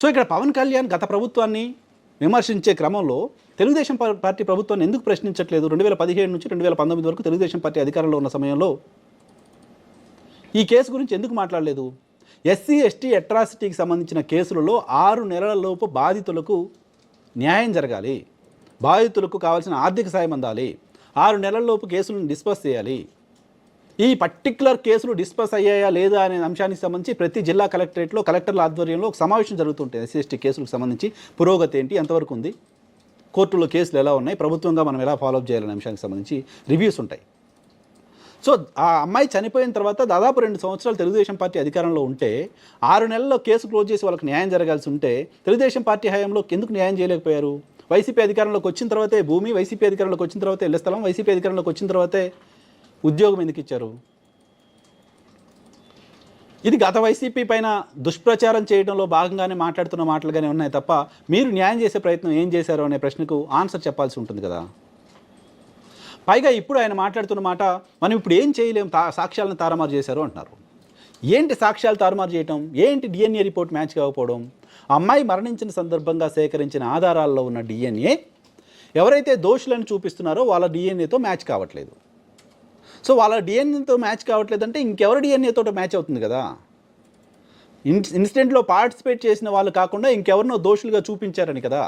So ఇక్కడ పవన్ కళ్యాణ్ గత ప్రభుత్వాన్ని విమర్శించే క్రమంలో తెలుగుదేశం పార్టీ ప్రభుత్వాన్ని ఎందుకు ప్రశ్నించట్లేదు? 2017 నుంచి 2019 వరకు తెలుగుదేశం పార్టీ అధికారంలో ఉన్న సమయంలో ఈ కేసు గురించి ఎందుకు మాట్లాడలేదు? ఎస్సీ ఎస్టీ అట్రాసిటీకి సంబంధించిన కేసులలో 6 నెలలలోపు బాధితులకు న్యాయం జరగాలి, బాధితులకు కావాల్సిన ఆర్థిక సాయం అందాలి, 6 నెలల్లోపు కేసులను డిస్పస్ చేయాలి. ఈ పర్టిక్యులర్ కేసులు డిస్పస్ అయ్యాయా లేదా అనే అంశానికి సంబంధించి ప్రతి జిల్లా కలెక్టరేట్లో కలెక్టర్ల ఆధ్వర్యంలో ఒక సమావేశం జరుగుతుంటుంది. ఎస్సీ ఎస్టీ కేసులకు సంబంధించి పురోగతి ఏంటి, ఎంతవరకు ఉంది, కోర్టులో కేసులు ఎలా ఉన్నాయి, ప్రభుత్వంగా మనం ఎలా ఫాలోఅప్ చేయాలనే అంశానికి సంబంధించి రివ్యూస్ ఉంటాయి. సో ఆ అమ్మాయి చనిపోయిన తర్వాత దాదాపు 2 సంవత్సరాలు తెలుగుదేశం పార్టీ అధికారంలో ఉంటే 6 నెలల్లో కేసు క్లోజ్ చేసి వాళ్ళకి న్యాయం జరగాల్సి ఉంటే తెలుగుదేశం పార్టీ హయాంలో ఎందుకు న్యాయం చేయలేకపోయారు? వైసీపీ అధికారంలోకి వచ్చిన తర్వాతే భూమి, వైసీపీ అధికారంలోకి వచ్చిన తర్వాతే ఇళ్ల స్థలం, వైసీపీ అధికారంలోకి వచ్చిన తర్వాతే ఉద్యోగం ఎందుకు ఇచ్చారు? ఇది గత వైసీపీ పైన దుష్ప్రచారం చేయడంలో భాగంగానే మాట్లాడుతున్న మాటలుగానే ఉన్నాయి తప్ప మీరు న్యాయం చేసే ప్రయత్నం ఏం చేశారు అనే ప్రశ్నకు ఆన్సర్ చెప్పాల్సి ఉంటుంది కదా. పైగా ఇప్పుడు ఆయన మాట్లాడుతున్న మాట, మనం ఇప్పుడు ఏం చేయలేం, సాక్ష్యాలను తారుమారు చేశారు అంటున్నారు. ఏంటి సాక్ష్యాలు తారుమారు చేయటం? ఏంటి డిఎన్ఏ రిపోర్ట్ మ్యాచ్ కాకపోవడం? అమ్మాయి మరణించిన సందర్భంగా సేకరించిన ఆధారాల్లో ఉన్న డిఎన్ఏ ఎవరైతే దోషులను చూపిస్తున్నారో వాళ్ళ డిఎన్ఏతో మ్యాచ్ కావట్లేదు. సో వాళ్ళ డిఎన్ఏతో మ్యాచ్ కావట్లేదంటే ఇంకెవరి డిఎన్ఏతో మ్యాచ్ అవుతుంది కదా. ఇన్సిడెంట్లో పార్టిసిపేట్ చేసిన వాళ్ళు కాకుండా ఇంకెవరినో దోషులుగా చూపించారని కదా.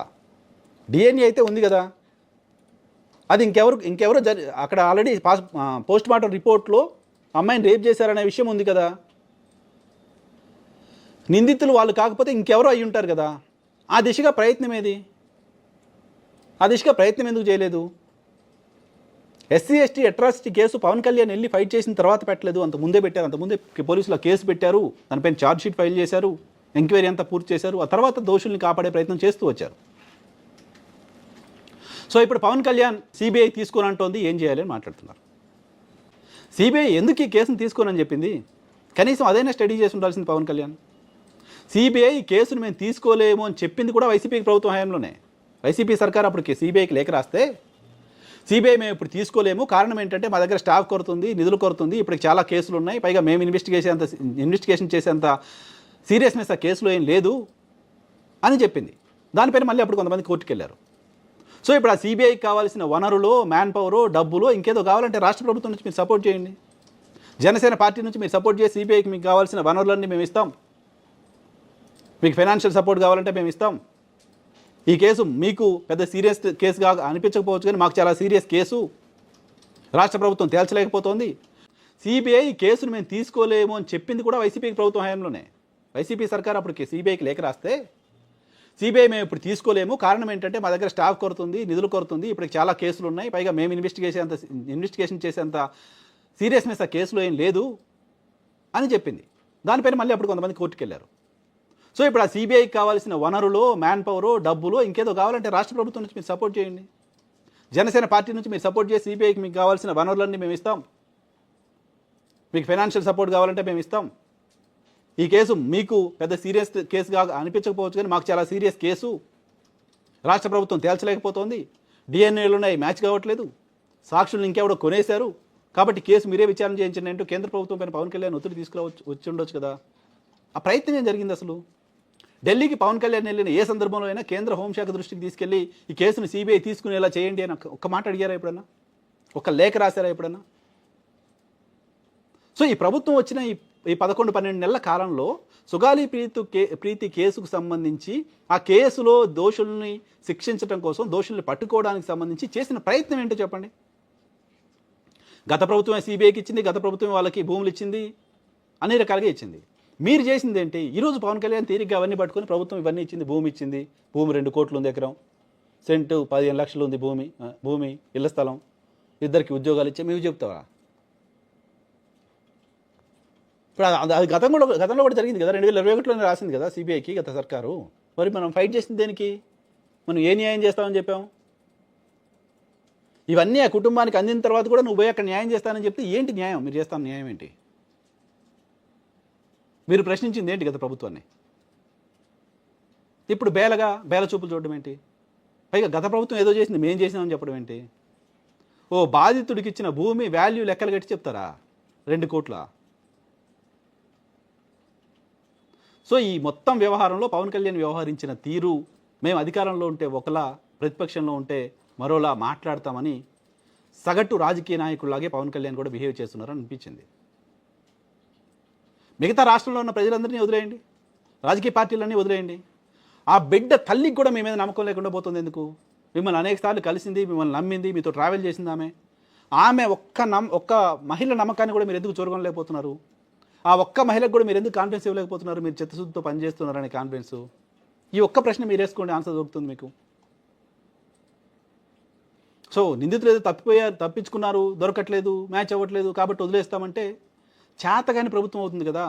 డిఎన్ఏ అయితే ఉంది కదా, అది ఇంకెవరు అక్కడ ఆల్రెడీ పోస్ట్ మార్టం రిపోర్ట్లో అమ్మాయిని రేప్ చేశారనే విషయం ఉంది కదా. నిందితులు వాళ్ళు కాకపోతే ఇంకెవరో అయి ఉంటారు కదా. ఆ దిశగా ప్రయత్నం ఏది? ఆ దిశగా ప్రయత్నం ఎందుకు చేయలేదు? SC ST atrocity case Pawan Kalyan వెళ్ళి ఫైట్ చేసిన తర్వాత పెట్టలేదు, అంత ముందే పెట్టారు. అంతకుముందే పోలీసులు కేసు పెట్టారు, దానిపైన ఛార్జ్ షీట్ ఫైల్ చేశారు, ఎంక్వైరీ అంతా పూర్తి చేశారు. ఆ తర్వాత దోషుల్ని కాపాడే ప్రయత్నం చేస్తూ వచ్చారు. సో ఇప్పుడు పవన్ కళ్యాణ్ సిబిఐ తీసుకోనంటోంది, ఏం చేయాలి అని మాట్లాడుతున్నారు. సిబిఐ ఎందుకు ఈ కేసును తీసుకోనని చెప్పింది? కనీసం అదైనా స్టడీ చేసి ఉండాల్సింది పవన్ కళ్యాణ్. సిబిఐ కేసును మేము తీసుకోలేము అని చెప్పింది కూడా వైసీపీ ప్రభుత్వం హయాంలోనే. వైసీపీ సర్కార్ అప్పుడు సిబిఐకి లేఖ రాస్తే సిబిఐ మేము ఇప్పుడు తీసుకోలేము, కారణం ఏంటంటే మా దగ్గర స్టాఫ్ కొరతుంది, నిధులు కొరతుంది, ఇప్పటికి చాలా కేసులు ఉన్నాయి, పైగా మేము ఇన్వెస్టిగేషన్ చేసేంత సీరియస్నెస్ ఆ కేసులో ఏం లేదు అని చెప్పింది. దానిపైన మళ్ళీ అప్పుడు కొంతమంది కోర్టుకు వెళ్ళారు. సో ఇప్పుడు ఆ సిబిఐకి కావాల్సిన వనరులు, మ్యాన్ పవరు, డబ్బులు ఇంకేదో కావాలంటే రాష్ట్ర ప్రభుత్వం నుంచి మీరు సపోర్ట్ చేయండి. జనసేన పార్టీ నుంచి మీరు సపోర్ట్ చేసి సిబిఐకి మీకు కావాల్సిన వనరులన్నీ మేము ఇస్తాం, మీకు ఫైనాన్షియల్ సపోర్ట్ కావాలంటే మేము ఇస్తాం. ఈ కేసు మీకు పెద్ద సీరియస్ కేసుగా అనిపించకపోవచ్చు కానీ మాకు చాలా సీరియస్ కేసు, రాష్ట్ర ప్రభుత్వం తేల్చలేకపోతోంది. సిబిఐ కేసును మేము తీసుకోలేము అని చెప్పింది కూడా వైసీపీ ప్రభుత్వం హయాంలోనే. వైసీపీ సర్కార్ అప్పుడు సిబిఐకి లేఖ రాస్తే సిబిఐ మేము ఇప్పుడు తీసుకోలేము, కారణం ఏంటంటే మా దగ్గర స్టాఫ్ కొరతుంది, నిధులు కొరతుంది, ఇప్పటికి చాలా కేసులు ఉన్నాయి, పైగా మేము ఇన్వెస్టిగేషన్ చేసేంత సీరియస్నెస్ ఆ కేసులో ఏం లేదు అని చెప్పింది. దానిపైన మళ్ళీ అప్పుడు కొంతమంది కోర్టుకు వెళ్ళారు. సో ఇప్పుడు ఆ సిబిఐకి కావాల్సిన వనరులు, మ్యాన్ పవరు, డబ్బులు ఇంకేదో కావాలంటే రాష్ట్ర ప్రభుత్వం నుంచి మీరు సపోర్ట్ చేయండి. జనసేన పార్టీ నుంచి మీరు సపోర్ట్ చేసి సిబిఐకి మీకు కావాల్సిన వనరులన్నీ మేము ఇస్తాం, మీకు ఫైనాన్షియల్ సపోర్ట్ కావాలంటే మేము ఇస్తాం. ఈ కేసు మీకు పెద్ద సీరియస్ కేసుగా అనిపించకపోవచ్చు కానీ మాకు చాలా సీరియస్ కేసు, రాష్ట్ర ప్రభుత్వం తేల్చలేకపోతోంది, డిఎన్ఏలు ఉన్నాయి, మ్యాచ్ కావట్లేదు, సాక్షులను ఇంకెవడో కొనేశారు, కాబట్టి కేసు మీరే విచారణ చేయించండి అంటూ కేంద్ర ప్రభుత్వం పైన పవన్ కళ్యాణ్ ఒత్తిడి వచ్చి ఉండొచ్చు కదా. ఆ ప్రయత్నం ఏం జరిగింది అసలు? ఢిల్లీకి పవన్ కళ్యాణ్ వెళ్ళిన ఏ సందర్భంలో అయినా కేంద్ర హోంశాఖ దృష్టికి తీసుకెళ్ళి ఈ కేసును సిబిఐ తీసుకునేలా చేయండి అని ఒక్క మాట అడిగారా ఎప్పుడన్నా? ఒక లేఖ రాశారా ఎప్పుడన్నా? సో ఈ ప్రభుత్వం వచ్చిన ఈ 11-12 నెలల కాలంలో సుగాలి ప్రీతి కేసుకు సంబంధించి ఆ కేసులో దోషుల్ని శిక్షించడం కోసం, దోషుల్ని పట్టుకోవడానికి సంబంధించి చేసిన ప్రయత్నం ఏంటో చెప్పండి. గత ప్రభుత్వమే సిబిఐకి ఇచ్చింది, గత ప్రభుత్వం వాళ్ళకి భూములు ఇచ్చింది, అన్ని రకాలుగా ఇచ్చింది. మీరు చేసింది ఏంటి? ఈరోజు పవన్ కళ్యాణ్ తీరిగ్గా అవన్నీ పట్టుకొని ప్రభుత్వం ఇవన్నీ ఇచ్చింది, భూమి ఇచ్చింది, భూమి 2 కోట్లు ఉంది, ఎకరం, సెంటు 15 లక్షలు ఉంది, భూమి, ఇళ్ల స్థలం, ఇద్దరికి ఉద్యోగాలు ఇచ్చే మేము చెప్తావా? ఇప్పుడు అది గతంలో కూడా జరిగింది కదా, 2021లోనే రాసింది కదా సిబిఐకి గత సర్కారు. మరి మనం ఫైట్ చేసింది దేనికి? మనం ఏ న్యాయం చేస్తామని చెప్పాం? ఇవన్నీ ఆ కుటుంబానికి అందిన తర్వాత కూడా నువ్వు పోయి అక్కడ న్యాయం చేస్తానని చెప్తే ఏంటి న్యాయం? మీరు చేస్తాను న్యాయం ఏంటి? మీరు ప్రశ్నించింది ఏంటి గత ప్రభుత్వాన్ని? ఇప్పుడు బేల చూపులు చూడడం ఏంటి? పైగా గత ప్రభుత్వం ఏదో చేసింది మేం చేసినామని చెప్పడం ఏంటి? ఓ బాధితుడికి ఇచ్చిన భూమి వాల్యూ లెక్కలు కట్టి చెప్తారా? 2 కోట్ల. సో ఈ మొత్తం వ్యవహారంలో పవన్ కళ్యాణ్ వ్యవహరించిన తీరు, మేము అధికారంలో ఉంటే ఒకలా, ప్రతిపక్షంలో ఉంటే మరోలా మాట్లాడతామని సగటు రాజకీయ నాయకుల్లాగే పవన్ కళ్యాణ్ కూడా బిహేవ్ చేస్తున్నారని అనిపించింది. మిగతా రాష్ట్రంలో ఉన్న ప్రజలందరినీ వదిలేయండి, రాజకీయ పార్టీలన్నీ వదిలేయండి. ఆ బిడ్డ తల్లికి కూడా మీ మీద నమ్మకం లేకుండా పోతుంది ఎందుకు? మిమ్మల్ని అనేక సార్లు కలిసింది, మిమ్మల్ని నమ్మింది, మీతో ట్రావెల్ చేసింది ఆమె ఒక్క మహిళ నమ్మకాన్ని కూడా మీరు ఎందుకు చూరగొనలేకపోతున్నారు? ఆ ఒక్క మహిళకు కూడా మీరు ఎందుకు కాన్ఫిడెన్స్ ఇవ్వలేకపోతున్నారు? మీరు చిత్తశుద్ధితో పనిచేస్తున్నారనే కాన్ఫిడెన్స్. ఈ ఒక్క ప్రశ్న మీరు వేసుకోండి, ఆన్సర్ దొరుకుతుంది మీకు. సో నిందితులు ఏదో తప్పించుకున్నారు, దొరకట్లేదు, మ్యాచ్ అవ్వట్లేదు కాబట్టి వదిలేస్తామంటే చేతగాని ప్రభుత్వం అవుతుంది కదా.